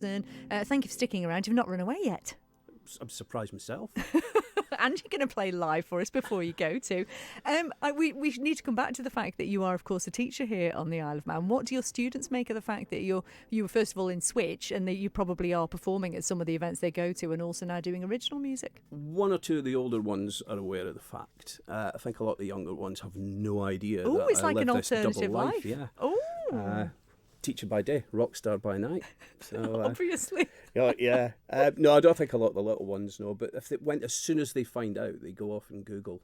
Thank you for sticking around. You've not run away yet. I'm surprised myself. And you're going to play live for us before you go too. We need to come back to the fact that you are, of course, a teacher here on the Isle of Man. What do your students make of the fact that you were first of all in Switch and that you probably are performing at some of the events they go to and also now doing original music? One or two of the older ones are aware of the fact. I think a lot of the younger ones have no idea. Oh, it's like an this alternative double life. Yeah. Oh. Teacher by day, rockstar by night. So, obviously. Yeah. No, I don't think a lot of the little ones know, but if they went, as soon as they find out, they go off and Google.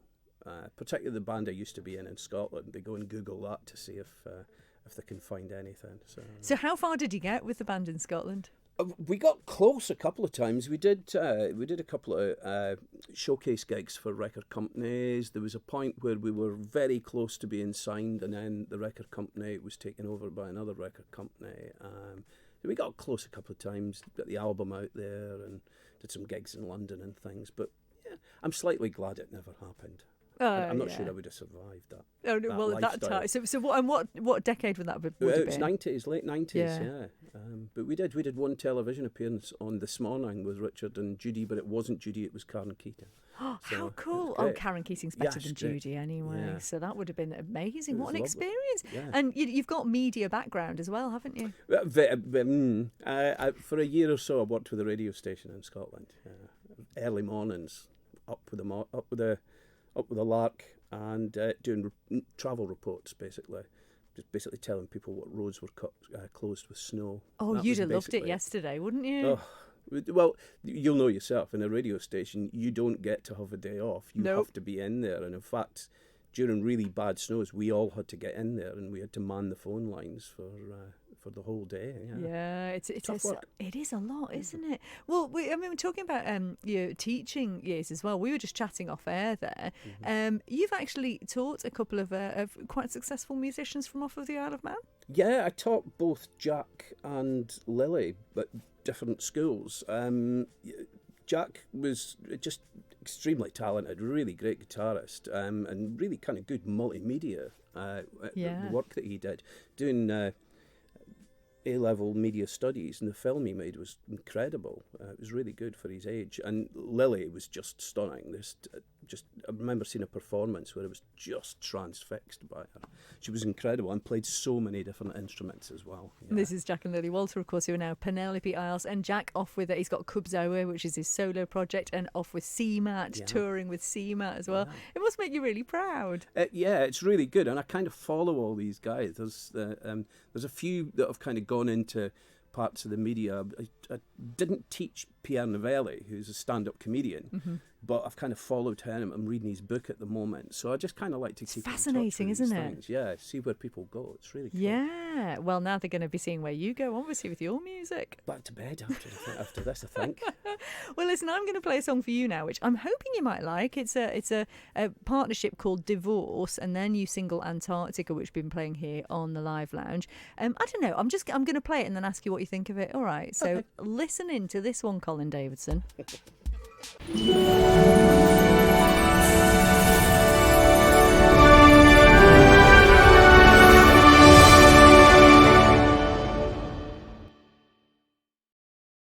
Particularly the band I used to be in Scotland, they go and Google that to see if they can find anything. So how far did you get with the band in Scotland? We got close a couple of times. We did a couple of showcase gigs for record companies. There was a point where we were very close to being signed, and then the record company was taken over by another record company. We got close a couple of times, got the album out there, and did some gigs in London and things. But yeah, I'm slightly glad it never happened. I'm not sure I would have survived that. Oh, that well, at that time. So what decade would that have been? It was 90s, late 90s, yeah. But we did one television appearance on This Morning with Richard and Judy, but it wasn't Judy, it was Karen Keating. Oh, how cool. Oh, Karen Keating's better than Judy anyway. Yeah. So that would have been amazing. What an experience. Yeah. And you've got media background as well, haven't you? For a year or so, I worked with a radio station in Scotland. Early mornings, up with the lark and doing travel reports, basically. Just basically telling people what roads were closed with snow. Oh, you'd have loved it yesterday, wouldn't you? Oh, well, you'll know yourself, in a radio station, you don't get to have a day off. You have to be in there. And in fact, during really bad snows, we all had to get in there and we had to man the phone lines for the whole day. Yeah, it's tough work. It is a lot, isn't it? Well, we're talking about your teaching years as well. We were just chatting off air there. Mm-hmm. You've actually taught a couple of quite successful musicians from off of the Isle of Man. Yeah, I taught both Jack and Lily, but different schools. Jack was just extremely talented, really great guitarist, and really kind of good multimedia work that he did. Doing A-level media studies, and the film he made was incredible. It was really good for his age. And Lily was just stunning. I remember seeing a performance where I was just transfixed by her. She was incredible and played so many different instruments as well. Yeah. This is Jack and Lily Wolter, of course, who are now Penelope Isles, and Jack off with it. He's got Cubs Hour, which is his solo project, and off with CMAT, touring with CMAT as well. Yeah. It must make you really proud. Yeah, it's really good, and I kind of follow all these guys. There's a few that have kind of gone into parts of the media. I didn't teach Pierre Novelli, who's a stand-up comedian, but I've kind of followed him. I'm reading his book at the moment, so I just kind of like to keep fascinating, isn't it? Things. Yeah, see where people go. It's really cool. Yeah, well, now they're going to be seeing where you go, obviously, with your music. Back to bed after this, I think. Well, listen, I'm going to play a song for you now, which I'm hoping you might like. It's a partnership called Divorce, and their new single Antarctica, which we've been playing here on the Live Lounge. I don't know. I'm going to play it and then ask you what you think of it. All right. So listen in to this one, Colin Davidson.